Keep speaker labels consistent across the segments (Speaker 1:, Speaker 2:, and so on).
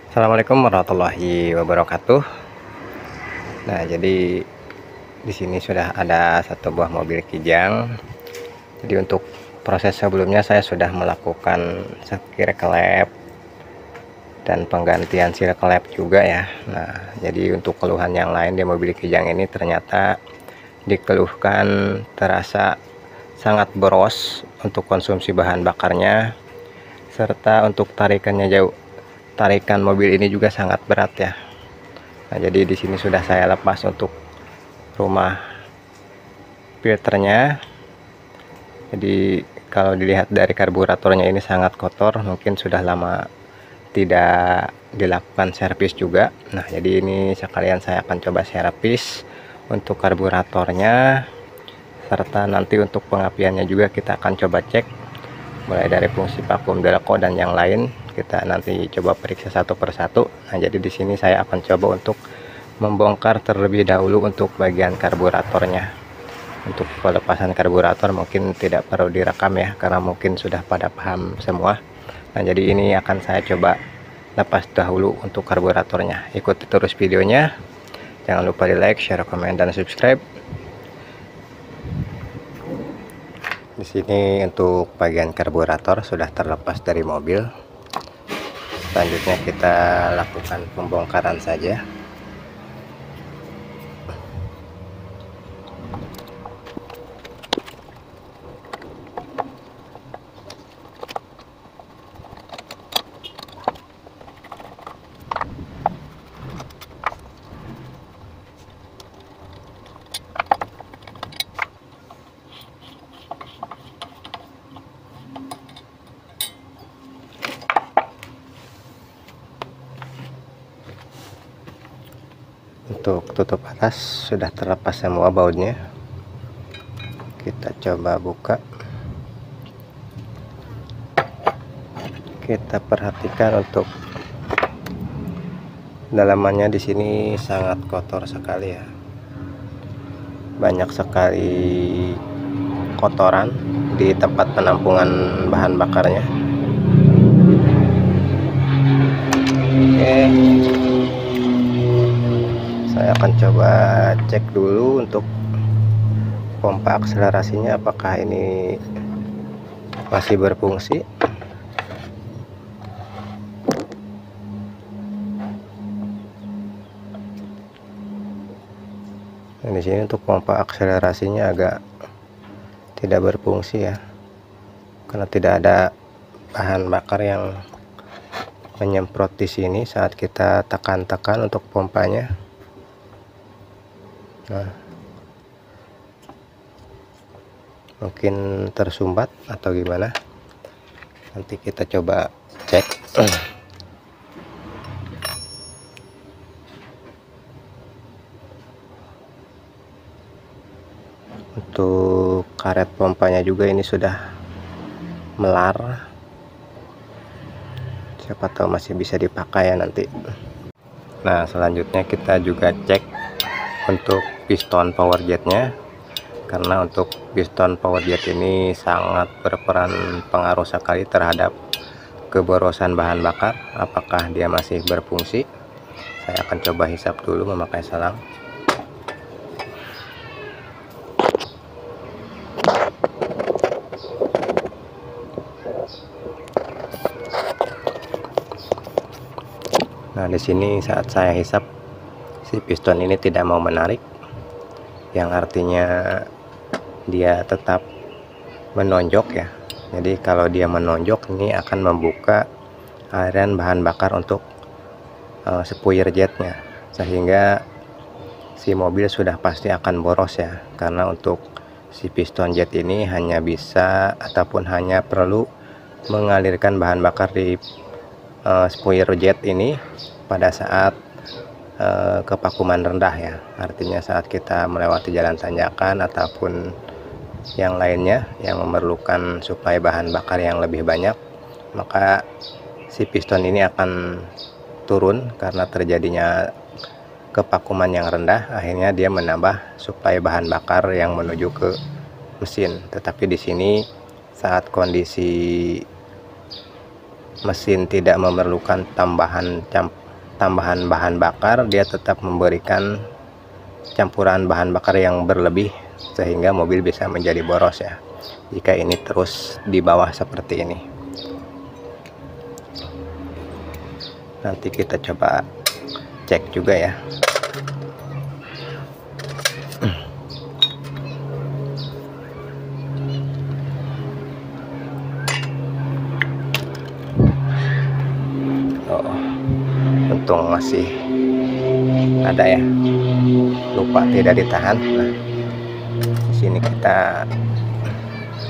Speaker 1: Assalamualaikum warahmatullahi wabarakatuh. Nah, jadi di sini sudah ada satu buah mobil Kijang. Jadi untuk proses sebelumnya saya sudah melakukan sekir klep dan penggantian seal klep juga ya. Nah, jadi untuk keluhan yang lain di mobil Kijang ini ternyata dikeluhkan terasa sangat boros untuk konsumsi bahan bakarnya, serta untuk tarikannya jauh. Tarikan mobil ini juga sangat berat ya. Nah, jadi di sini sudah saya lepas untuk rumah filternya. Jadi kalau dilihat dari karburatornya ini sangat kotor, mungkin sudah lama tidak dilakukan servis juga. Nah, jadi ini sekalian saya akan coba servis untuk karburatornya, serta nanti untuk pengapiannya juga kita akan coba cek mulai dari fungsi vakum delco dan yang lain. Kita nanti coba periksa satu persatu. Nah, jadi di sini saya akan coba untuk membongkar terlebih dahulu untuk bagian karburatornya. Untuk pelepasan karburator mungkin tidak perlu direkam ya, karena mungkin sudah pada paham semua. Nah, jadi ini akan saya coba lepas dahulu untuk karburatornya. Ikuti terus videonya. Jangan lupa di like, share, komen, dan subscribe. Di sini untuk bagian karburator sudah terlepas dari mobil. Selanjutnya kita lakukan pembongkaran saja. Untuk tutup atas sudah terlepas semua bautnya. Kita coba buka. Kita perhatikan untuk dalamannya di sini sangat kotor sekali ya. Banyak sekali kotoran di tempat penampungan bahan bakarnya. Oke. Saya akan coba cek dulu untuk pompa akselerasinya apakah ini masih berfungsi. Dan di sini untuk pompa akselerasinya agak tidak berfungsi ya, karena tidak ada bahan bakar yang menyemprot di sini saat kita tekan-tekan untuk pompanya. Nah, mungkin tersumbat atau gimana, nanti kita coba cek. Untuk karet pompanya juga ini sudah melar, siapa tahu masih bisa dipakai ya nanti. Nah, selanjutnya kita juga cek untuk piston power jetnya, karena untuk piston power jet ini sangat berperan pengaruh sekali terhadap keborosan bahan bakar, apakah dia masih berfungsi. Saya akan coba hisap dulu memakai selang. Nah, di sini saat saya hisap si piston ini tidak mau menarik, yang artinya dia tetap menonjok ya. Jadi kalau dia menonjok ini akan membuka aliran bahan bakar untuk spuyer jetnya, sehingga si mobil sudah pasti akan boros ya, karena untuk si piston jet ini hanya bisa ataupun hanya perlu mengalirkan bahan bakar di spuyer jet ini pada saat kevakuman rendah ya, artinya saat kita melewati jalan tanjakan ataupun yang lainnya yang memerlukan suplai bahan bakar yang lebih banyak, maka si piston ini akan turun karena terjadinya kevakuman yang rendah, akhirnya dia menambah suplai bahan bakar yang menuju ke mesin. Tetapi di sini saat kondisi mesin tidak memerlukan tambahan bahan bakar, dia tetap memberikan campuran bahan bakar yang berlebih sehingga mobil bisa menjadi boros ya, jika ini terus di bawah seperti ini. Nanti kita coba cek juga ya. Oh, untung masih ada ya, lupa tidak ditahan. Nah, di sini kita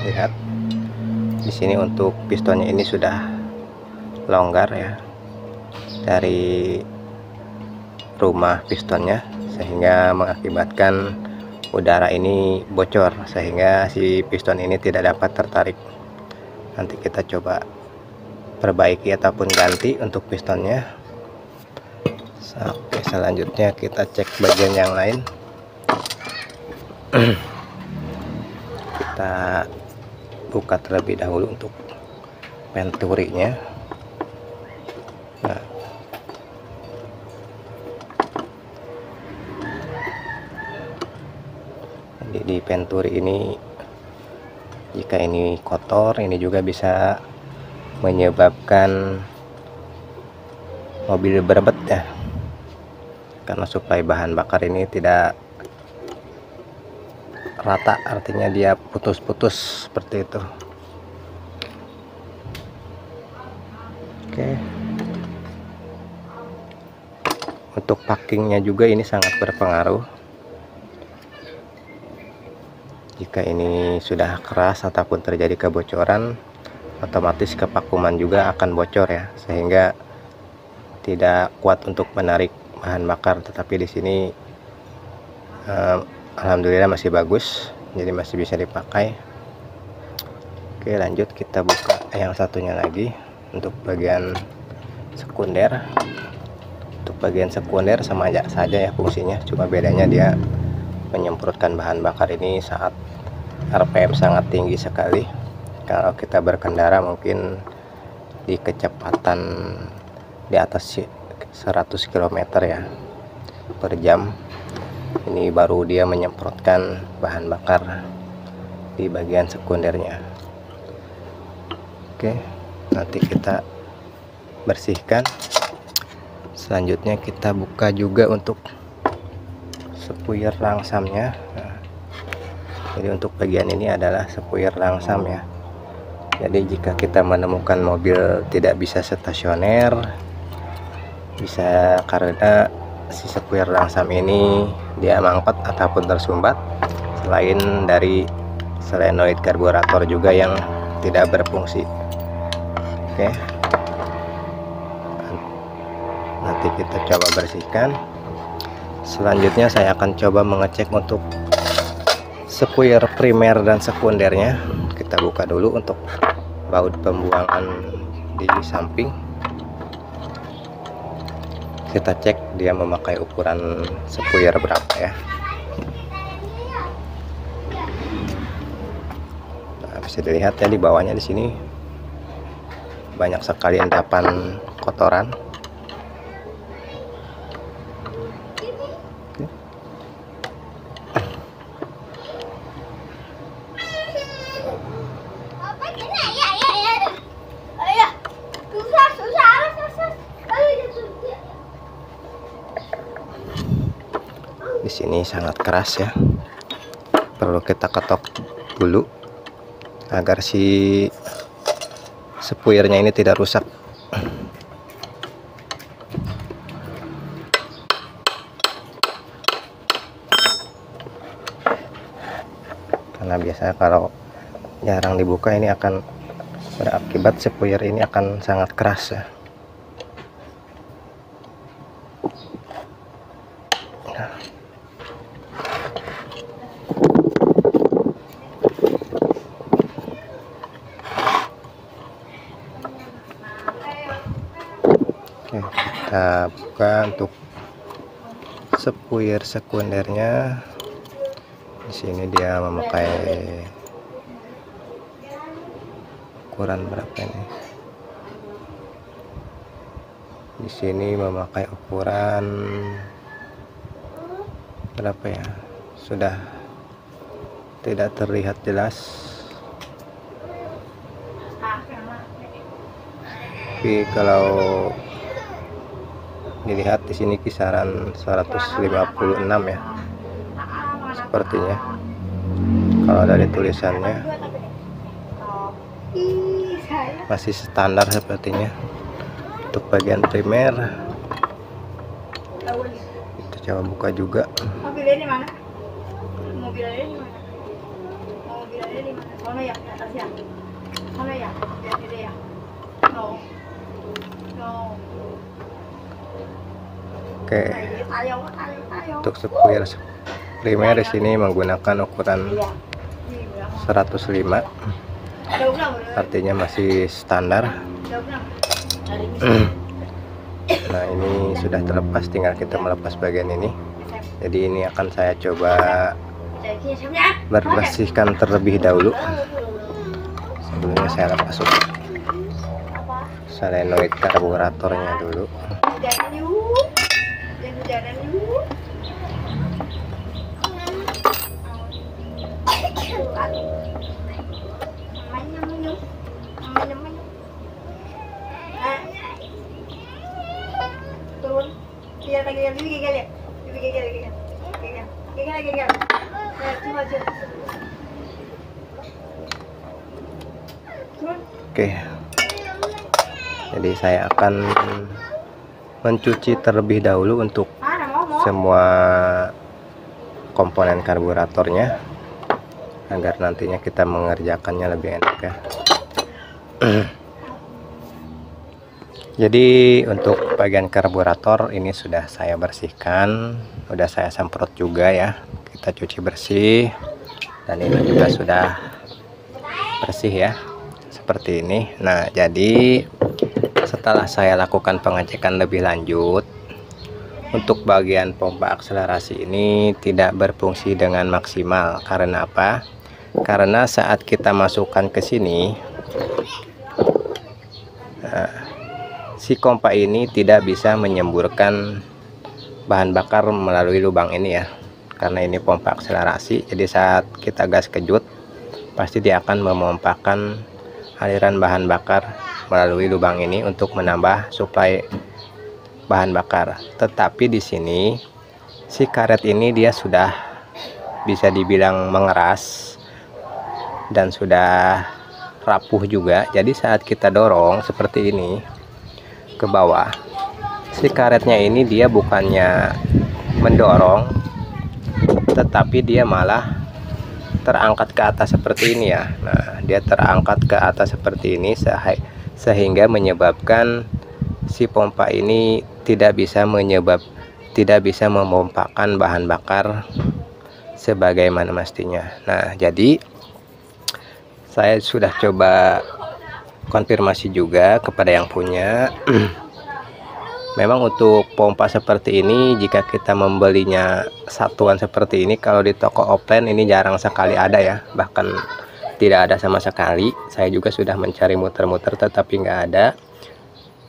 Speaker 1: lihat, di sini untuk pistonnya ini sudah longgar ya dari rumah pistonnya, sehingga mengakibatkan udara ini bocor sehingga si piston ini tidak dapat tertarik. Nanti kita coba perbaiki ataupun ganti untuk pistonnya. Oke, selanjutnya kita cek bagian yang lain. Kita buka terlebih dahulu untuk venturinya. Nah, jadi di venturi ini, jika ini kotor, ini juga bisa menyebabkan mobil berebet ya, karena suplai bahan bakar ini tidak rata, artinya dia putus-putus seperti itu. Oke, untuk packingnya juga ini sangat berpengaruh. Jika ini sudah keras ataupun terjadi kebocoran, otomatis kepakuman juga akan bocor ya, sehingga tidak kuat untuk menarik bahan bakar. Tetapi di sini alhamdulillah masih bagus, jadi masih bisa dipakai. Oke, lanjut kita buka yang satunya lagi untuk bagian sekunder. Untuk bagian sekunder sama aja saja ya fungsinya, cuma bedanya dia menyemprotkan bahan bakar ini saat RPM sangat tinggi sekali. Kalau kita berkendara mungkin di kecepatan di atas 100 km ya per jam, ini baru dia menyemprotkan bahan bakar di bagian sekundernya. Oke, nanti kita bersihkan. Selanjutnya kita buka juga untuk sepuir langsamnya. Nah, jadi untuk bagian ini adalah sepuir langsam ya. Jadi jika kita menemukan mobil tidak bisa stasioner, bisa karena si sepuir langsam ini dia mangkot ataupun tersumbat, selain dari solenoid karburator juga yang tidak berfungsi. Oke, nanti kita coba bersihkan. Selanjutnya saya akan coba mengecek untuk sepuir primer dan sekundernya. Kita buka dulu untuk baut pembuangan di samping. Kita cek dia memakai ukuran sepuir berapa ya. Nah, bisa dilihat ya di bawahnya, di sini banyak sekali endapan kotoran. Di sini sangat keras ya, perlu kita ketok dulu agar si sepuirnya ini tidak rusak. Karena biasanya kalau jarang dibuka ini akan berakibat sepuir ini akan sangat keras ya. Oke, kita buka untuk sepuir sekundernya. Di sini dia memakai ukuran berapa ini? Di sini memakai ukuran berapa ya? Sudah tidak terlihat jelas. Tapi kalau dilihat di sini kisaran 156 ya. Sepertinya. Kalau dari tulisannya masih standar sepertinya. Untuk bagian primer kita coba buka juga.
Speaker 2: Mobilnya di mana? Mobilnya di mana? Mobilnya di mana? Mana ya? Di atas ya? Mana ya? Di ya? No. No.
Speaker 1: Oke. Untuk square primer di sini menggunakan ukuran 105. Artinya masih standar. Nah, ini sudah terlepas, tinggal kita melepas bagian ini. Jadi ini akan saya coba bersihkan terlebih dahulu. Sebelumnya saya lepas solenoid karburatornya dulu.
Speaker 2: Turun, dia lagi gigil ya, gigil. Coba.
Speaker 1: Oke, jadi saya akan mencuci terlebih dahulu untuk semua komponen karburatornya agar nantinya kita mengerjakannya lebih enak ya. Jadi untuk bagian karburator ini sudah saya bersihkan, sudah saya semprot juga ya. Kita cuci bersih, dan ini juga sudah bersih ya, seperti ini. Nah, jadi setelah saya lakukan pengecekan lebih lanjut, untuk bagian pompa akselerasi ini tidak berfungsi dengan maksimal. Karena apa? Karena saat kita masukkan ke sini, si pompa ini tidak bisa menyemburkan bahan bakar melalui lubang ini ya, karena ini pompa akselerasi. Jadi saat kita gas kejut, pasti dia akan memompakan aliran bahan bakar melalui lubang ini untuk menambah suplai bahan bakar. Tetapi di sini si karet ini dia sudah bisa dibilang mengeras dan sudah rapuh juga. Jadi saat kita dorong seperti ini ke bawah, si karetnya ini dia bukannya mendorong, tetapi dia malah terangkat ke atas seperti ini ya. Nah, dia terangkat ke atas seperti ini sehingga menyebabkan si pompa ini tidak bisa memompakan bahan bakar sebagaimana mestinya. Nah, jadi saya sudah coba konfirmasi juga kepada yang punya. Memang untuk pompa seperti ini, jika kita membelinya satuan seperti ini, kalau di toko offline ini jarang sekali ada ya, bahkan tidak ada sama sekali. Saya juga sudah mencari muter-muter tetapi nggak ada.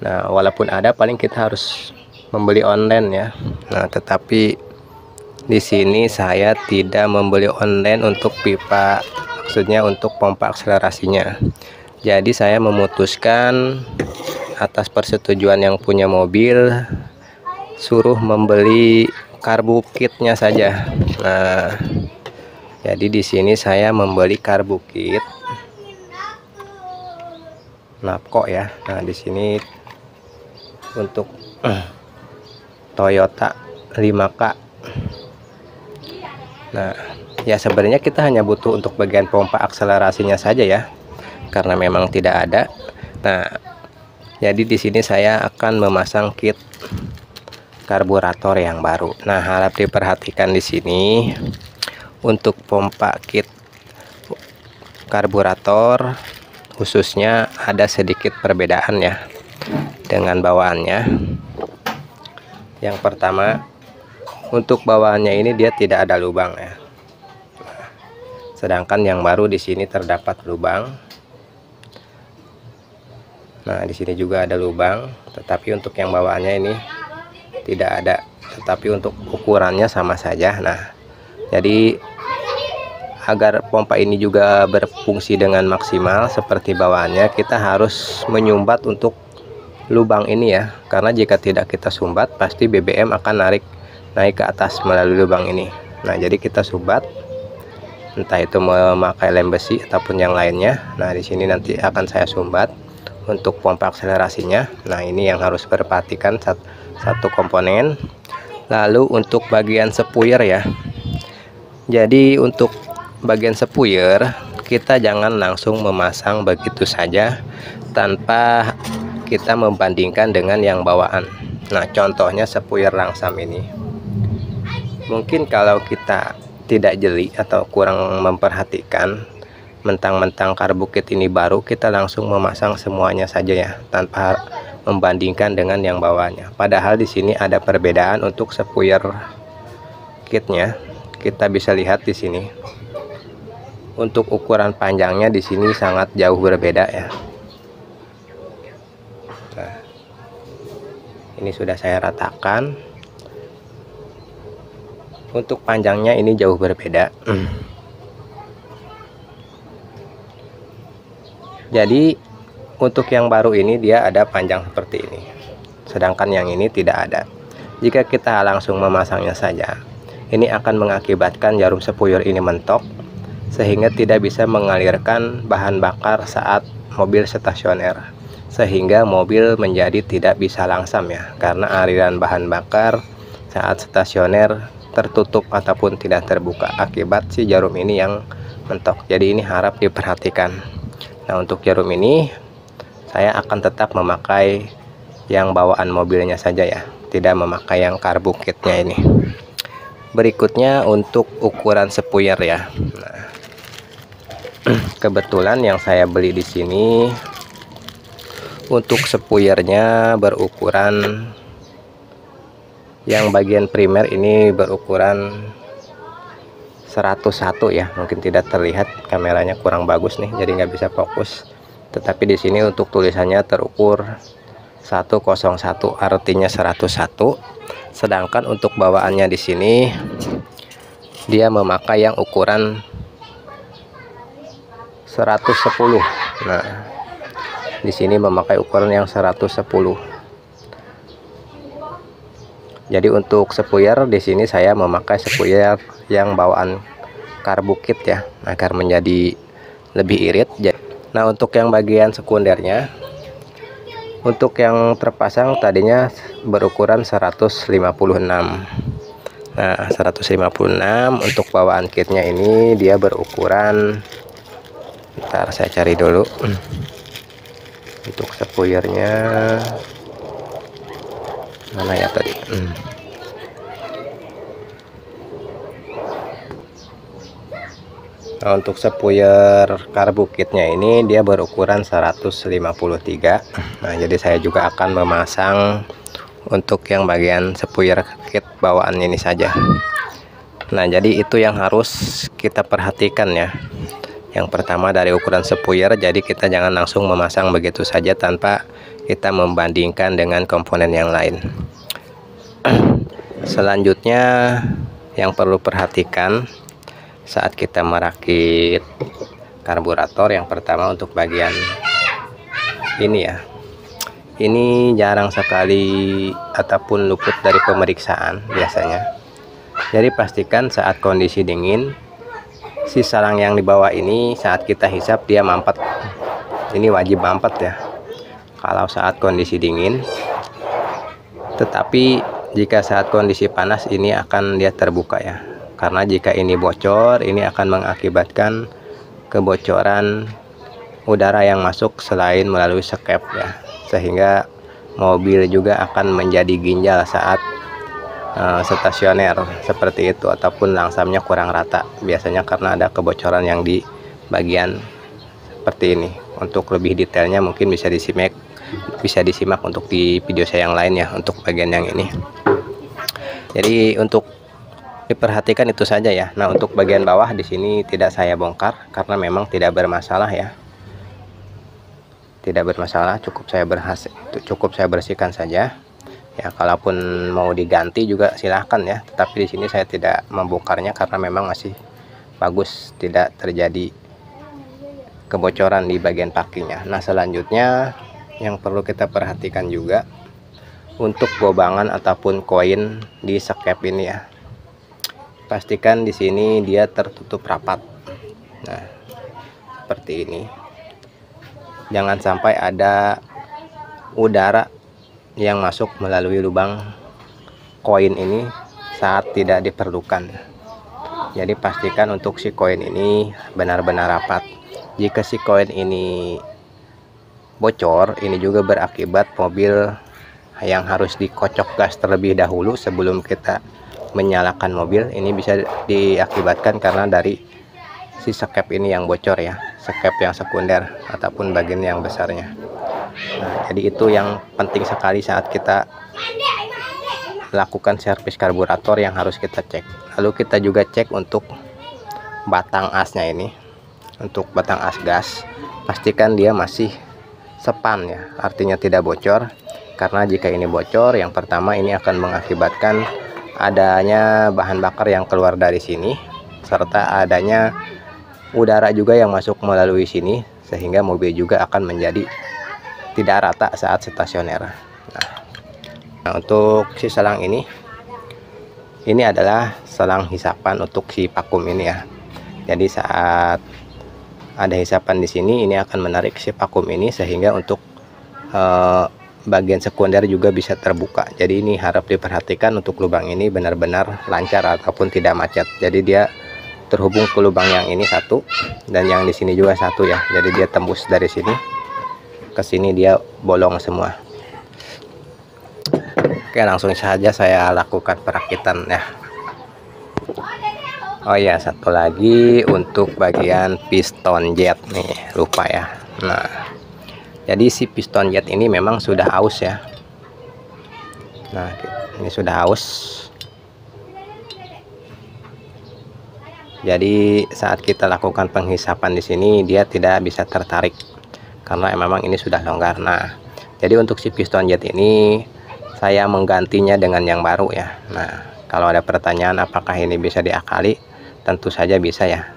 Speaker 1: Nah, walaupun ada, paling kita harus membeli online ya. Nah, tetapi di sini saya tidak membeli online untuk pipa, maksudnya untuk pompa akselerasinya. Jadi saya memutuskan atas persetujuan yang punya mobil, suruh membeli karbu kitnya saja. Nah, jadi di sini saya membeli karbu kit Napco ya. Nah, di sini untuk Toyota 5K. Nah, ya sebenarnya kita hanya butuh untuk bagian pompa akselerasinya saja ya, karena memang tidak ada. Nah, jadi di sini saya akan memasang kit karburator yang baru. Nah, harap diperhatikan di sini untuk pompa kit karburator khususnya ada sedikit perbedaan ya dengan bawaannya. Yang pertama, untuk bawaannya ini dia tidak ada lubang ya. Sedangkan yang baru di sini terdapat lubang. Nah, di sini juga ada lubang, tetapi untuk yang bawaannya ini tidak ada, tetapi untuk ukurannya sama saja. Nah, jadi agar pompa ini juga berfungsi dengan maksimal seperti bawaannya, kita harus menyumbat untuk lubang ini ya, karena jika tidak kita sumbat pasti BBM akan naik ke atas melalui lubang ini. Nah, jadi kita sumbat, entah itu memakai lem besi ataupun yang lainnya. Nah, di sini nanti akan saya sumbat untuk pompa akselerasinya. Nah, ini yang harus perhatikan satu komponen. Lalu untuk bagian sepuyer ya, jadi untuk bagian sepuyer kita jangan langsung memasang begitu saja tanpa kita membandingkan dengan yang bawaan. Nah, contohnya sepuyer langsam ini, mungkin kalau kita tidak jeli atau kurang memperhatikan, mentang-mentang karbukit ini baru, kita langsung memasang semuanya saja ya, tanpa membandingkan dengan yang bawahnya. Padahal di sini ada perbedaan untuk sepuyer kitnya. Kita bisa lihat di sini. Untuk ukuran panjangnya di sini sangat jauh berbeda ya. Nah, ini sudah saya ratakan. Untuk panjangnya ini jauh berbeda. Jadi untuk yang baru ini dia ada panjang seperti ini, sedangkan yang ini tidak ada. Jika kita langsung memasangnya saja, ini akan mengakibatkan jarum sepuyer ini mentok, sehingga tidak bisa mengalirkan bahan bakar saat mobil stasioner, sehingga mobil menjadi tidak bisa langsam ya, karena aliran bahan bakar saat stasioner tertutup ataupun tidak terbuka akibat si jarum ini yang mentok. Jadi ini harap diperhatikan. Nah, untuk jarum ini saya akan tetap memakai yang bawaan mobilnya saja ya, tidak memakai yang karbukitnya ini. Berikutnya untuk ukuran sepuyer ya. Nah, kebetulan yang saya beli di sini untuk sepuyernya berukuran, yang bagian primer ini berukuran 101 ya, mungkin tidak terlihat, kameranya kurang bagus nih jadi nggak bisa fokus, tetapi di sini untuk tulisannya terukur 101, artinya 101. Sedangkan untuk bawaannya di sini dia memakai yang ukuran 110. Nah, di sini memakai ukuran yang 110. Jadi untuk sepuyer di sini saya memakai sepuyer yang bawaan karbukit ya, agar menjadi lebih irit. Nah, untuk yang bagian sekundernya, untuk yang terpasang tadinya berukuran 156. Nah, 156 untuk bawaan kitnya ini dia berukuran, ntar saya cari dulu untuk sepuyernya mana ya tadi. Nah, untuk sepuyer karbukitnya ini dia berukuran 153. Nah, jadi saya juga akan memasang untuk yang bagian sepuyer kit bawaan ini saja. Nah, jadi itu yang harus kita perhatikan ya. Yang pertama dari ukuran sepuyer, jadi kita jangan langsung memasang begitu saja tanpa kita membandingkan dengan komponen yang lain. Selanjutnya yang perlu perhatikan saat kita merakit karburator, yang pertama untuk bagian ini ya, ini jarang sekali ataupun luput dari pemeriksaan biasanya. Jadi pastikan saat kondisi dingin si sarang yang di bawah ini saat kita hisap dia mampet. Ini wajib mampet ya kalau saat kondisi dingin. Tetapi jika saat kondisi panas ini akan dia terbuka ya, karena jika ini bocor ini akan mengakibatkan kebocoran udara yang masuk selain melalui skep ya, sehingga mobil juga akan menjadi ginjal saat stasioner seperti itu, ataupun langsamnya kurang rata biasanya karena ada kebocoran yang di bagian seperti ini. Untuk lebih detailnya mungkin bisa disimak untuk di video saya yang lain ya, untuk bagian yang ini. Jadi untuk diperhatikan itu saja ya. Nah, untuk bagian bawah di sini tidak saya bongkar karena memang tidak bermasalah ya. tidak bermasalah, cukup saya bersihkan saja ya. Kalaupun mau diganti juga silahkan ya, tetapi di sini saya tidak membongkarnya karena memang masih bagus, tidak terjadi kebocoran di bagian pakinya. Nah, selanjutnya yang perlu kita perhatikan juga untuk gobangan ataupun koin di skep ini ya, pastikan di sini dia tertutup rapat. Nah, seperti ini, jangan sampai ada udara yang masuk melalui lubang koin ini saat tidak diperlukan. Jadi pastikan untuk si koin ini benar-benar rapat. Jika si koin ini bocor, ini juga berakibat mobil yang harus dikocok gas terlebih dahulu sebelum kita menyalakan mobil. Ini bisa diakibatkan karena dari si skep ini yang bocor ya, skep yang sekunder ataupun bagian yang besarnya. Nah, jadi itu yang penting sekali saat kita lakukan servis karburator yang harus kita cek. Lalu kita juga cek untuk batang asnya ini. Untuk batang as gas, pastikan dia masih sepan ya, artinya tidak bocor. Karena jika ini bocor, yang pertama ini akan mengakibatkan adanya bahan bakar yang keluar dari sini, serta adanya udara juga yang masuk melalui sini, sehingga mobil juga akan menjadi tidak rata saat stasioner. Nah, untuk si selang ini adalah selang hisapan untuk si vakum ini ya. Jadi saat ada hisapan di sini, ini akan menarik si vakum ini sehingga untuk bagian sekunder juga bisa terbuka. Jadi ini harap diperhatikan untuk lubang ini benar-benar lancar ataupun tidak macet. Jadi dia terhubung ke lubang yang ini satu dan yang di sini juga satu ya. Jadi dia tembus dari sini ke sini, dia bolong semua. Oke, langsung saja saya lakukan perakitan ya. Oh ya, satu lagi untuk bagian piston jet nih, lupa ya. Nah, jadi si piston jet ini memang sudah aus ya. Nah, ini sudah aus. Jadi saat kita lakukan penghisapan di sini, dia tidak bisa tertarik karena memang ini sudah longgar. Nah, jadi untuk si piston jet ini saya menggantinya dengan yang baru ya. Nah, kalau ada pertanyaan apakah ini bisa diakali, tentu saja bisa ya.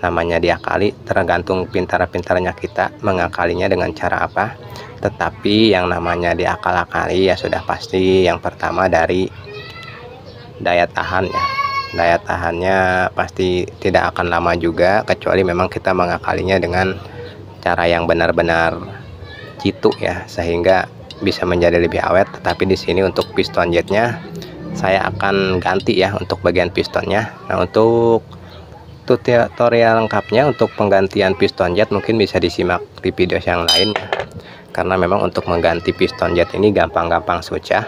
Speaker 1: Namanya diakali, tergantung pintar-pintarnya kita mengakalinya dengan cara apa. Tetapi yang namanya diakal-akali ya sudah pasti yang pertama dari daya tahan ya. Daya tahannya pasti tidak akan lama juga, kecuali memang kita mengakalinya dengan cara yang benar-benar jitu ya, sehingga bisa menjadi lebih awet. Tetapi di sini untuk piston jetnya saya akan ganti ya untuk bagian pistonnya. Nah, untuk tutorial lengkapnya untuk penggantian piston jet mungkin bisa disimak di video yang lain ya. Karena memang untuk mengganti piston jet ini gampang-gampang susah,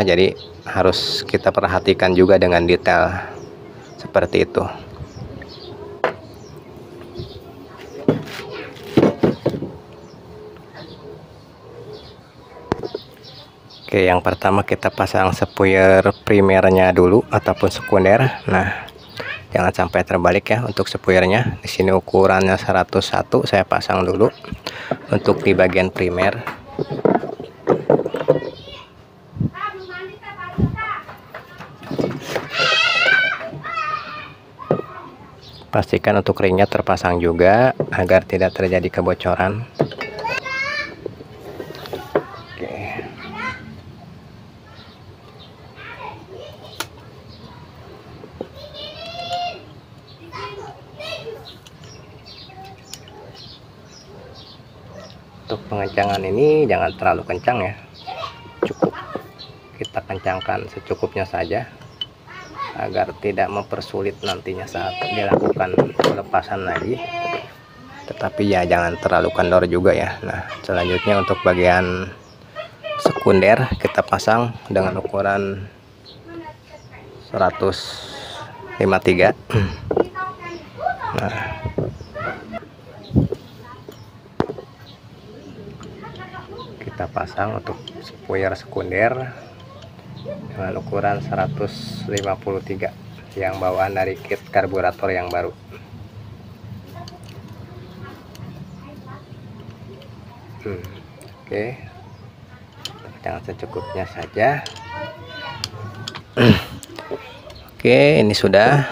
Speaker 1: jadi harus kita perhatikan juga dengan detail seperti itu. Oke, yang pertama kita pasang spuyer primernya dulu ataupun sekunder. Nah, jangan sampai terbalik ya untuk spuyernya. Di sini ukurannya 101, saya pasang dulu untuk di bagian primer. Pastikan untuk ringnya terpasang juga agar tidak terjadi kebocoran. Untuk pengencangan ini jangan terlalu kencang ya, cukup kita kencangkan secukupnya saja agar tidak mempersulit nantinya saat dilakukan pelepasan lagi. Tetapi ya jangan terlalu kendor juga ya. Nah, selanjutnya untuk bagian sekunder kita pasang dengan ukuran 153. Nah, kita pasang untuk spuyer sekunder dengan ukuran 153 yang bawaan dari kit karburator yang baru. Oke, jangan secukupnya saja. Oke, ini sudah.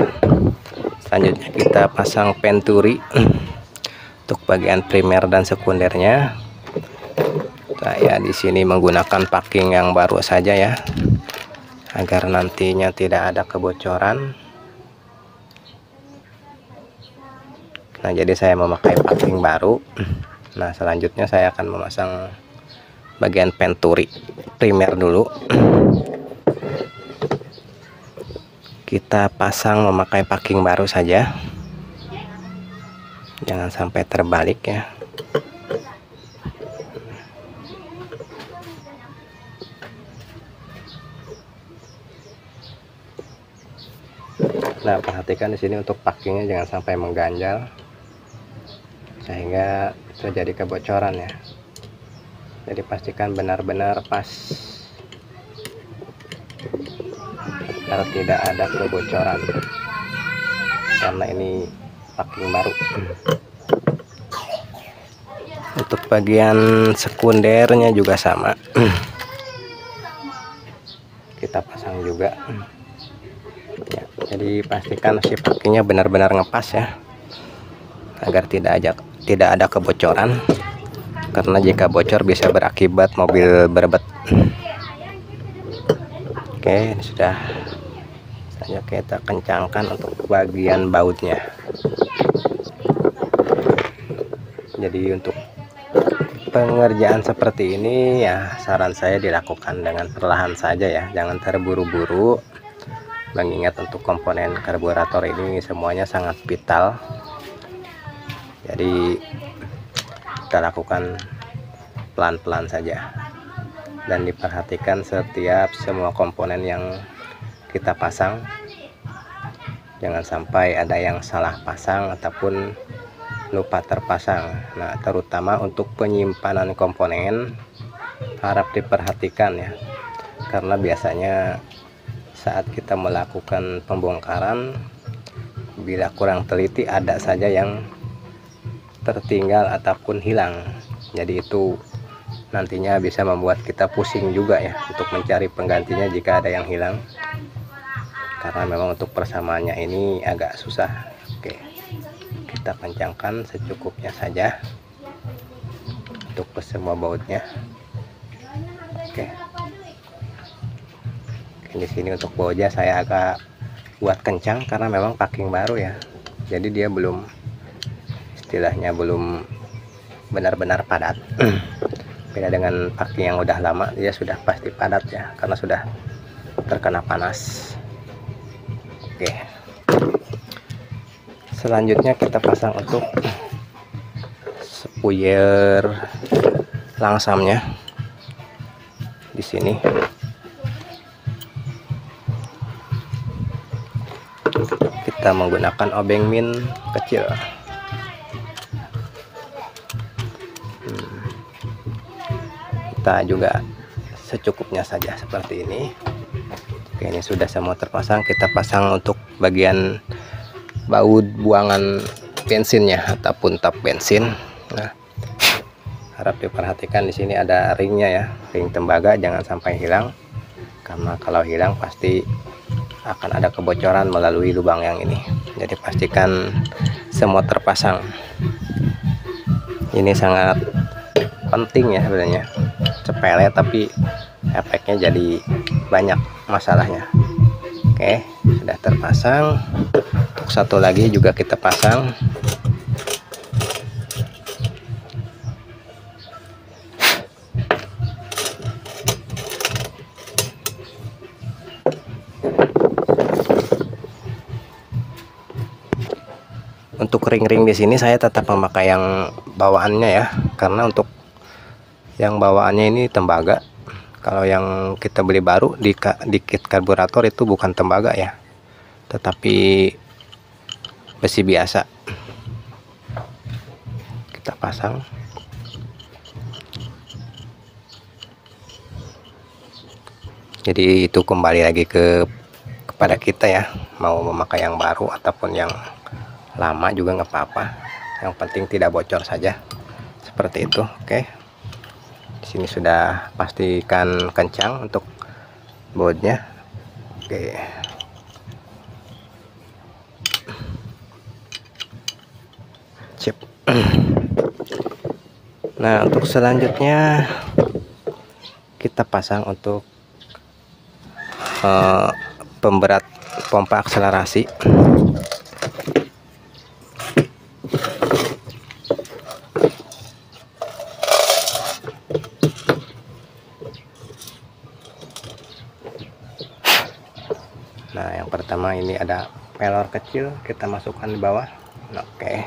Speaker 1: Selanjutnya kita pasang penturi untuk bagian primer dan sekundernya. Saya di sini menggunakan packing yang baru saja ya, agar nantinya tidak ada kebocoran. Nah, jadi saya memakai packing baru. Nah, selanjutnya saya akan memasang bagian penturi primer dulu. Kita pasang memakai packing baru saja, jangan sampai terbalik ya. Nah, perhatikan di sini untuk packingnya jangan sampai mengganjal sehingga terjadi kebocoran ya. Jadi pastikan benar-benar pas agar tidak ada kebocoran, karena ini packing baru. Untuk bagian sekundernya juga sama, kita pasang juga ya. Jadi pastikan si packingnya benar-benar ngepas ya, agar tidak ada kebocoran, karena jika bocor bisa berakibat mobil berebet. Oke, ini sudah. Saja kita kencangkan untuk bagian bautnya. Jadi untuk pengerjaan seperti ini ya, saran saya dilakukan dengan perlahan saja ya, jangan terburu-buru, mengingat untuk komponen karburator ini semuanya sangat vital. Jadi kita lakukan pelan-pelan saja dan diperhatikan setiap semua komponen yang kita pasang, jangan sampai ada yang salah pasang ataupun lupa terpasang. Nah, terutama untuk penyimpanan komponen harap diperhatikan ya, karena biasanya saat kita melakukan pembongkaran, bila kurang teliti ada saja yang tertinggal ataupun hilang. Jadi itu nantinya bisa membuat kita pusing juga ya untuk mencari penggantinya jika ada yang hilang, karena memang untuk persamaannya ini agak susah. Oke, kita kencangkan secukupnya saja untuk ke semua bautnya. Oke, di sini untuk bautnya saya agak buat kencang karena memang packing baru ya, jadi dia belum, istilahnya belum benar-benar padat. Beda dengan packing yang udah lama, dia sudah pasti padat ya, karena sudah terkena panas. Oke, selanjutnya kita pasang untuk spuyer langsamnya di sini. Kita menggunakan obeng min kecil. Kita juga secukupnya saja seperti ini. Oke, ini sudah semua terpasang. Kita pasang untuk bagian baut buangan bensinnya ataupun tap bensin. Nah, harap diperhatikan di sini ada ringnya ya, ring tembaga, jangan sampai hilang, karena kalau hilang pasti akan ada kebocoran melalui lubang yang ini. Jadi pastikan semua terpasang. Ini sangat penting ya sebenarnya, sepele tapi efeknya jadi banyak masalahnya. Oke, sudah terpasang. Untuk satu lagi juga kita pasang. Untuk ring-ring di sini saya tetap memakai yang bawaannya ya, karena untuk yang bawaannya ini tembaga. Kalau yang kita beli baru di kit karburator itu bukan tembaga ya, tetapi besi biasa. Kita pasang. Jadi itu kembali lagi kepada kita ya, mau memakai yang baru ataupun yang lama juga nggak apa-apa, yang penting tidak bocor saja, seperti itu. Oke, Di sini sudah pastikan kencang untuk bautnya. Oke. Sip. Nah, untuk selanjutnya kita pasang untuk pemberat pompa akselerasi. Nah, yang pertama ini ada pelor kecil, kita masukkan di bawah. Oke.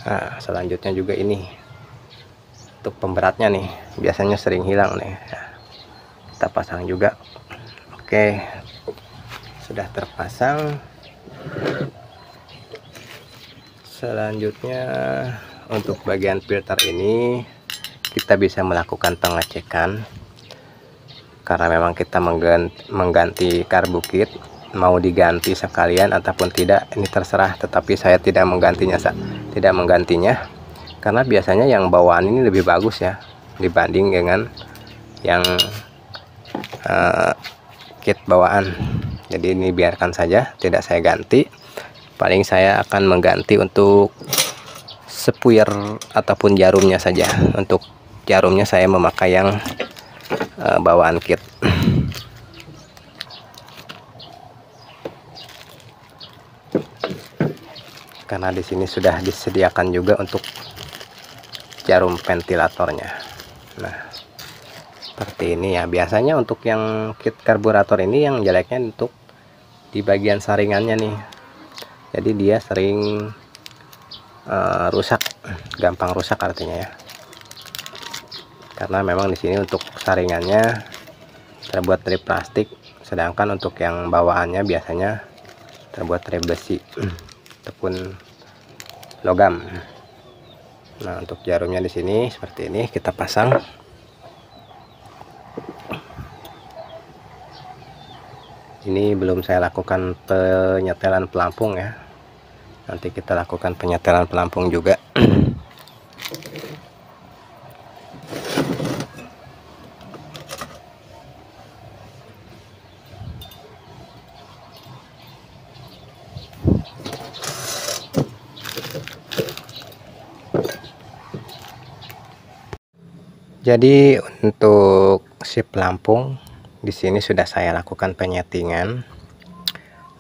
Speaker 1: Nah, selanjutnya juga ini untuk pemberatnya nih, biasanya sering hilang nih. Kita pasang juga. Oke, sudah terpasang. Selanjutnya untuk bagian filter ini kita bisa melakukan pengecekan, karena memang kita mengganti karbu kit, mau diganti sekalian ataupun tidak ini terserah, tetapi saya tidak menggantinya karena biasanya yang bawaan ini lebih bagus ya dibanding dengan yang kit bawaan. Jadi ini biarkan saja, tidak saya ganti. Paling saya akan mengganti untuk sepuyer ataupun jarumnya saja. Untuk jarumnya saya memakai yang bawaan kit. Karena di sini sudah disediakan juga untuk jarum ventilatornya. Nah, seperti ini ya. Biasanya untuk yang kit karburator ini yang jeleknya untuk di bagian saringannya nih. Jadi dia sering rusak, gampang rusak artinya ya. Karena memang di sini untuk saringannya terbuat dari plastik, sedangkan untuk yang bawaannya biasanya terbuat dari besi ataupun logam. Nah, untuk jarumnya di sini seperti ini kita pasang. Ini belum saya lakukan penyetelan pelampung ya. Nanti kita lakukan penyetelan pelampung juga. Jadi untuk si pelampung di sini sudah saya lakukan penyetingan.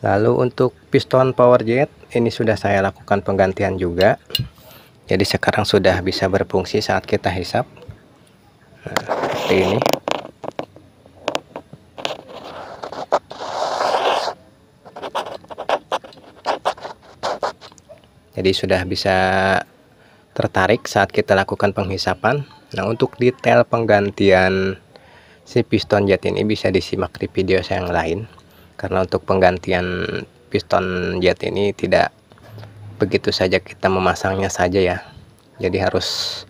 Speaker 1: Lalu untuk piston power jet ini sudah saya lakukan penggantian juga. Jadi sekarang sudah bisa berfungsi saat kita hisap. Nah, seperti ini. Jadi sudah bisa tertarik saat kita lakukan penghisapan. Nah, untuk detail penggantian si piston jet ini bisa disimak di video saya yang lain. Karena untuk penggantian piston jet ini tidak begitu saja kita memasangnya saja ya. Jadi harus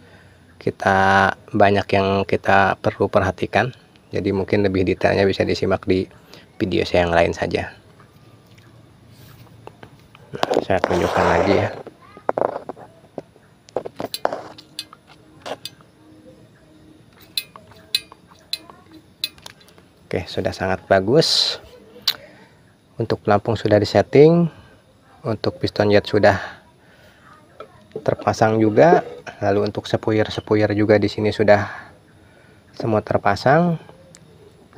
Speaker 1: kita banyak yang kita perlu perhatikan. Jadi mungkin lebih detailnya bisa disimak di video saya yang lain saja. Nah, saya tunjukkan lagi ya. Oke, sudah sangat bagus. Untuk pelampung sudah disetting, untuk piston jet sudah terpasang juga. Lalu untuk sepuyer juga di sini sudah semua terpasang.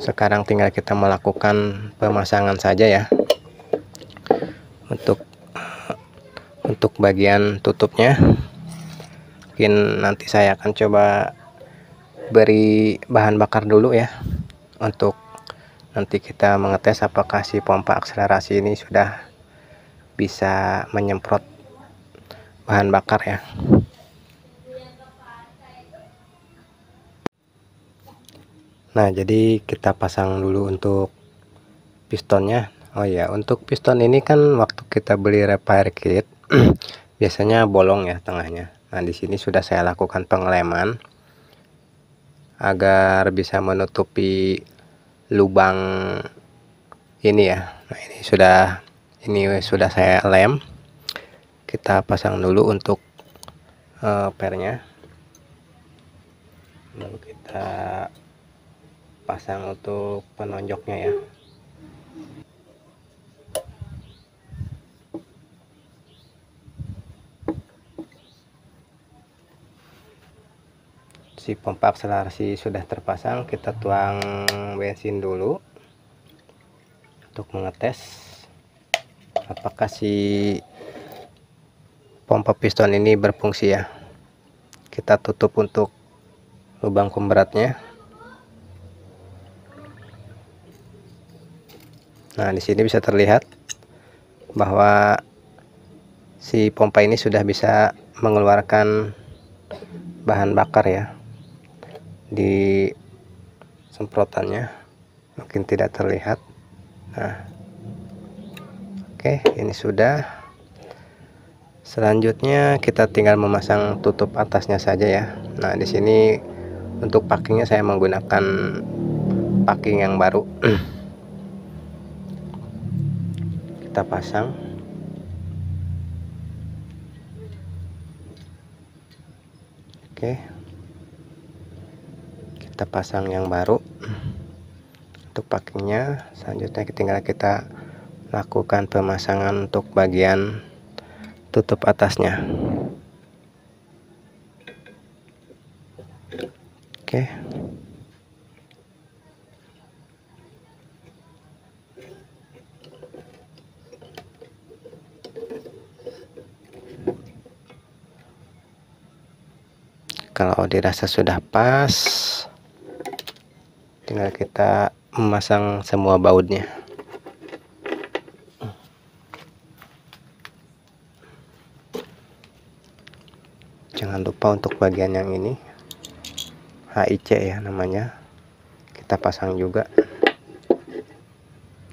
Speaker 1: Sekarang tinggal kita melakukan pemasangan saja ya. Untuk bagian tutupnya, mungkin nanti saya akan coba beri bahan bakar dulu ya, untuk nanti kita mengetes apakah si pompa akselerasi ini sudah bisa menyemprot bahan bakar ya. Nah, jadi kita pasang dulu untuk pistonnya. Oh ya, untuk piston ini kan waktu kita beli repair kit biasanya bolong ya tengahnya. Nah, di sini sudah saya lakukan pengeleman agar bisa menutupi lubang ini ya. Nah, ini sudah saya lem. Kita pasang dulu untuk pernya, lalu kita pasang untuk penonjoknya ya. Si pompa akselerasi sudah terpasang, kita tuang bensin dulu untuk mengetes apakah si pompa piston ini berfungsi ya. Kita tutup untuk lubang pemberatnya. Nah, di sini bisa terlihat bahwa si pompa ini sudah bisa mengeluarkan bahan bakar ya di semprotannya, mungkin tidak terlihat. Nah, oke, ini sudah. Selanjutnya kita tinggal memasang tutup atasnya saja ya. Nah, di sini untuk packingnya saya menggunakan packing yang baru. Kita pasang. Oke, kita pasang yang baru untuk packingnya. Selanjutnya tinggal kita lakukan pemasangan untuk bagian tutup atasnya. Oke, kalau dirasa sudah pas, tinggal kita memasang semua bautnya. Jangan lupa untuk bagian yang ini, HIC ya namanya, kita pasang juga.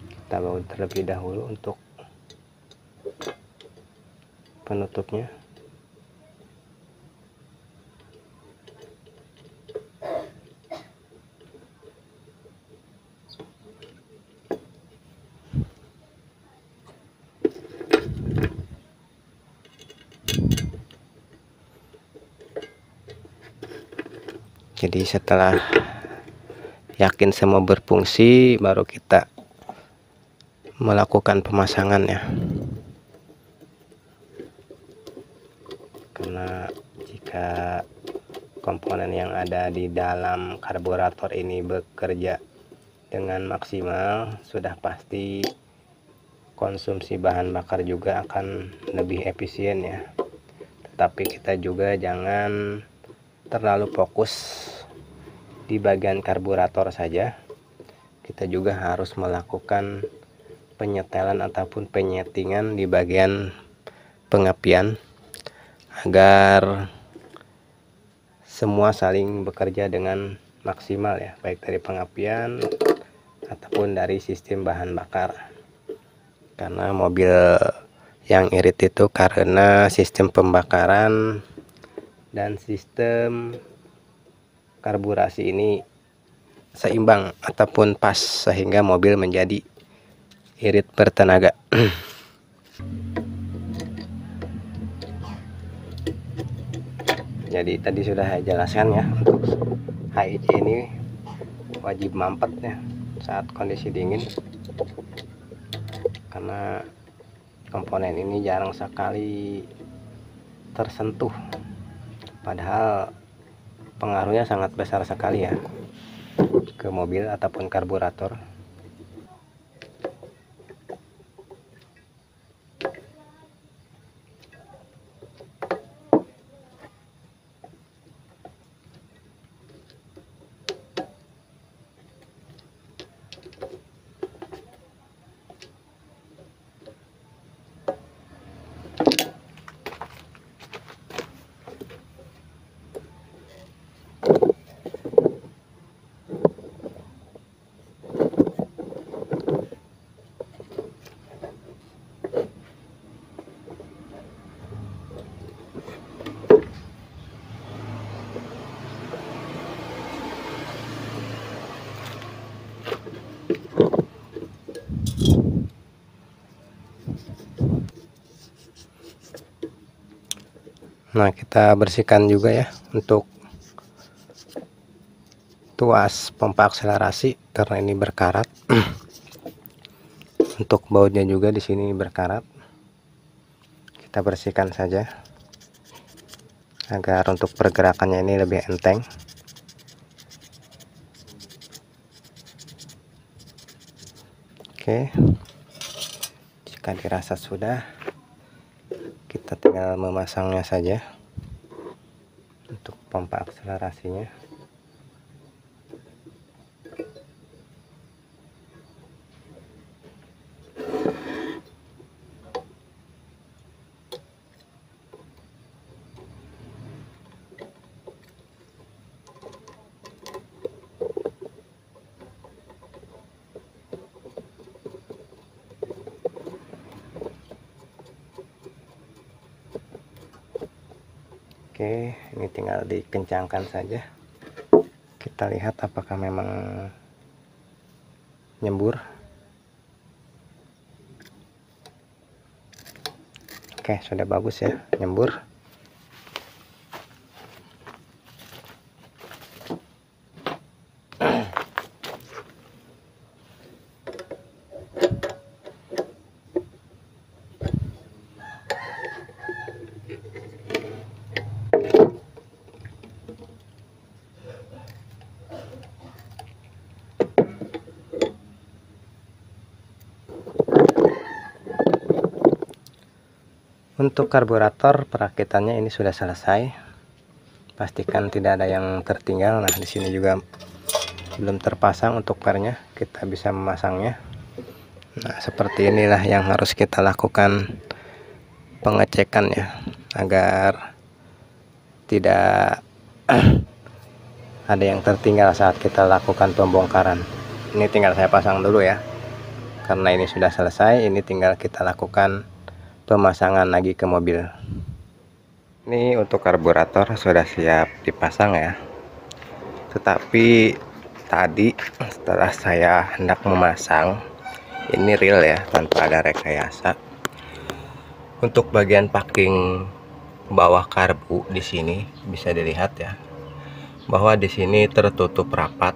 Speaker 1: Kita baut terlebih dahulu untuk penutupnya. Jadi setelah yakin semua berfungsi, baru kita melakukan pemasangannya. Karena jika komponen yang ada di dalam karburator ini bekerja dengan maksimal, sudah pasti konsumsi bahan bakar juga akan lebih efisien ya. Tetapi kita juga jangan terlalu fokus di bagian karburator saja. Kita juga harus melakukan penyetelan ataupun penyetingan di bagian pengapian agar semua saling bekerja dengan maksimal ya, baik dari pengapian ataupun dari sistem bahan bakar. Karena mobil yang irit itu karena sistem pembakaran dan sistem karburasi ini seimbang ataupun pas, sehingga mobil menjadi irit bertenaga. Jadi tadi sudah saya jelaskan ya, untuk HIC ini wajib mampet ya saat kondisi dingin, karena komponen ini jarang sekali tersentuh, padahal pengaruhnya sangat besar sekali ya ke mobil ataupun karburator. Nah, kita bersihkan juga ya untuk tuas pompa akselerasi karena ini berkarat. Untuk bautnya juga di sini berkarat. Kita bersihkan saja agar untuk pergerakannya ini lebih enteng. Oke, jika dirasa sudah, kita tinggal memasangnya saja untuk pompa akselerasinya. Oke, ini tinggal dikencangkan saja. Kita lihat apakah memang nyembur. Oke, sudah bagus ya, nyembur. Untuk karburator perakitannya ini sudah selesai. Pastikan tidak ada yang tertinggal. Nah, di sini juga belum terpasang untuk pernya. Kita bisa memasangnya. Nah, seperti inilah yang harus kita lakukan pengecekan ya, agar tidak ada yang tertinggal saat kita lakukan pembongkaran. Ini tinggal saya pasang dulu ya, karena ini sudah selesai. Ini tinggal kita lakukan pemasangan lagi ke mobil. Ini untuk karburator sudah siap dipasang ya, tetapi tadi setelah saya hendak memasang, ini real ya, tanpa ada rekayasa. Untuk bagian packing bawah karbu di sini bisa dilihat ya, bahwa di sini tertutup rapat.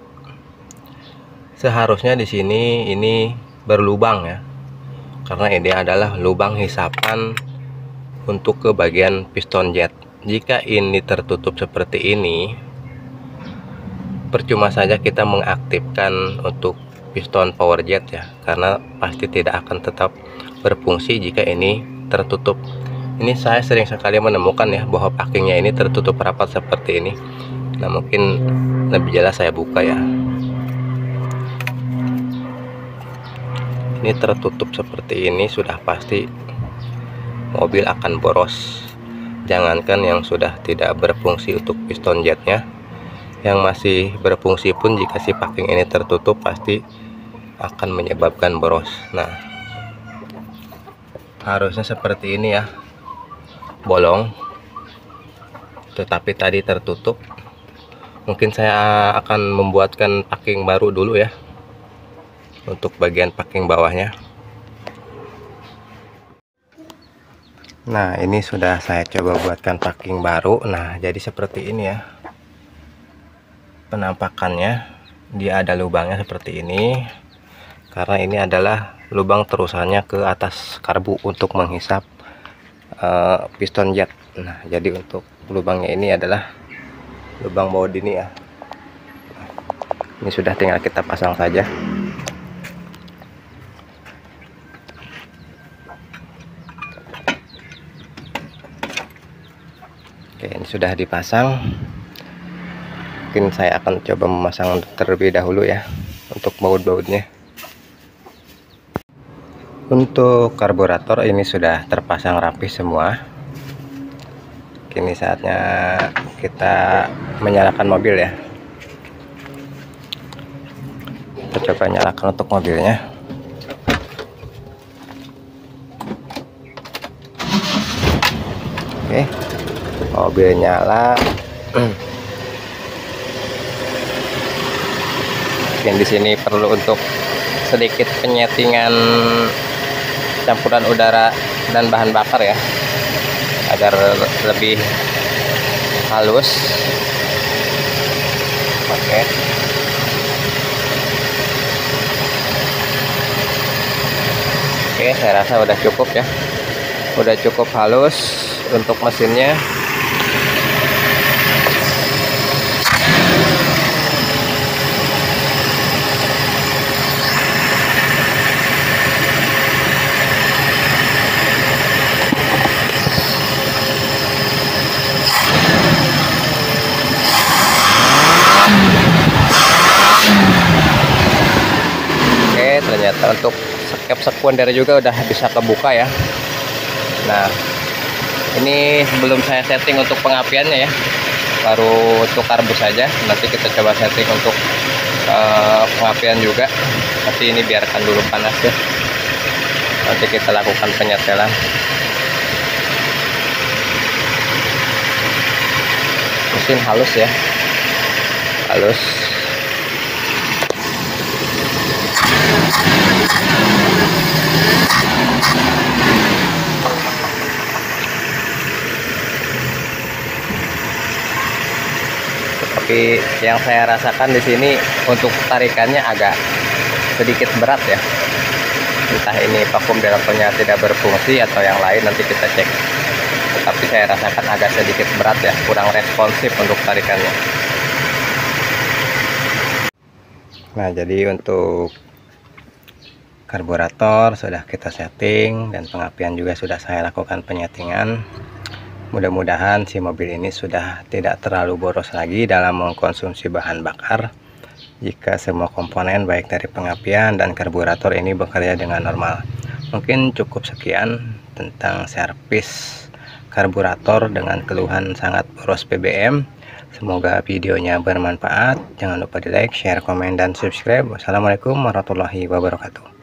Speaker 1: Seharusnya di sini ini berlubang ya, karena ini adalah lubang hisapan untuk ke bagian piston jet. Jika ini tertutup seperti ini, percuma saja kita mengaktifkan untuk piston power jet ya, karena pasti tidak akan tetap berfungsi jika ini tertutup. Ini saya sering sekali menemukan ya, bahwa packingnya ini tertutup rapat seperti ini. Nah, mungkin lebih jelas saya buka ya. Ini tertutup seperti ini, sudah pasti mobil akan boros. Jangankan yang sudah tidak berfungsi untuk piston jetnya, yang masih berfungsi pun jika si packing ini tertutup pasti akan menyebabkan boros. Nah, harusnya seperti ini ya, bolong, tetapi tadi tertutup. Mungkin saya akan membuatkan packing baru dulu ya, untuk bagian packing bawahnya. Nah, ini sudah saya coba buatkan packing baru. Nah, jadi seperti ini ya penampakannya. Dia ada lubangnya seperti ini, karena ini adalah lubang terusannya ke atas karbu untuk menghisap piston jet. Nah, jadi untuk lubangnya ini adalah lubang baut ini ya. Ini sudah tinggal kita pasang saja. Oke, ini sudah dipasang. Mungkin saya akan coba memasang terlebih dahulu ya, untuk baut-bautnya. Untuk karburator ini sudah terpasang rapi semua. Kini saatnya kita menyalakan mobil ya. Kita coba nyalakan untuk mobilnya. Oke, mobil nyala. Mungkin di sini perlu untuk sedikit penyetingan campuran udara dan bahan bakar ya, agar lebih halus. Oke. Oke, saya rasa udah cukup ya. Udah cukup halus untuk mesinnya. Oke, ternyata untuk cap sekunder juga udah bisa kebuka ya. Nah, ini belum saya setting untuk pengapiannya ya, baru untuk karbus saja. Nanti kita coba setting untuk pengapian juga. Tapi ini biarkan dulu panas ya, nanti kita lakukan penyetelan. Mesin halus ya, halus. Tapi yang saya rasakan di sini untuk tarikannya agak sedikit berat ya. Entah ini vakum dilatornya tidak berfungsi atau yang lain, nanti kita cek. Tapi saya rasakan agak sedikit berat ya, kurang responsif untuk tarikannya. Nah, jadi untuk karburator sudah kita setting dan pengapian juga sudah saya lakukan penyetingan. Mudah-mudahan si mobil ini sudah tidak terlalu boros lagi dalam mengkonsumsi bahan bakar jika semua komponen baik dari pengapian dan karburator ini bekerja dengan normal. Mungkin cukup sekian tentang servis karburator dengan keluhan sangat boros BBM. Semoga videonya bermanfaat. Jangan lupa di like, share, komen, dan subscribe. Wassalamualaikum warahmatullahi wabarakatuh.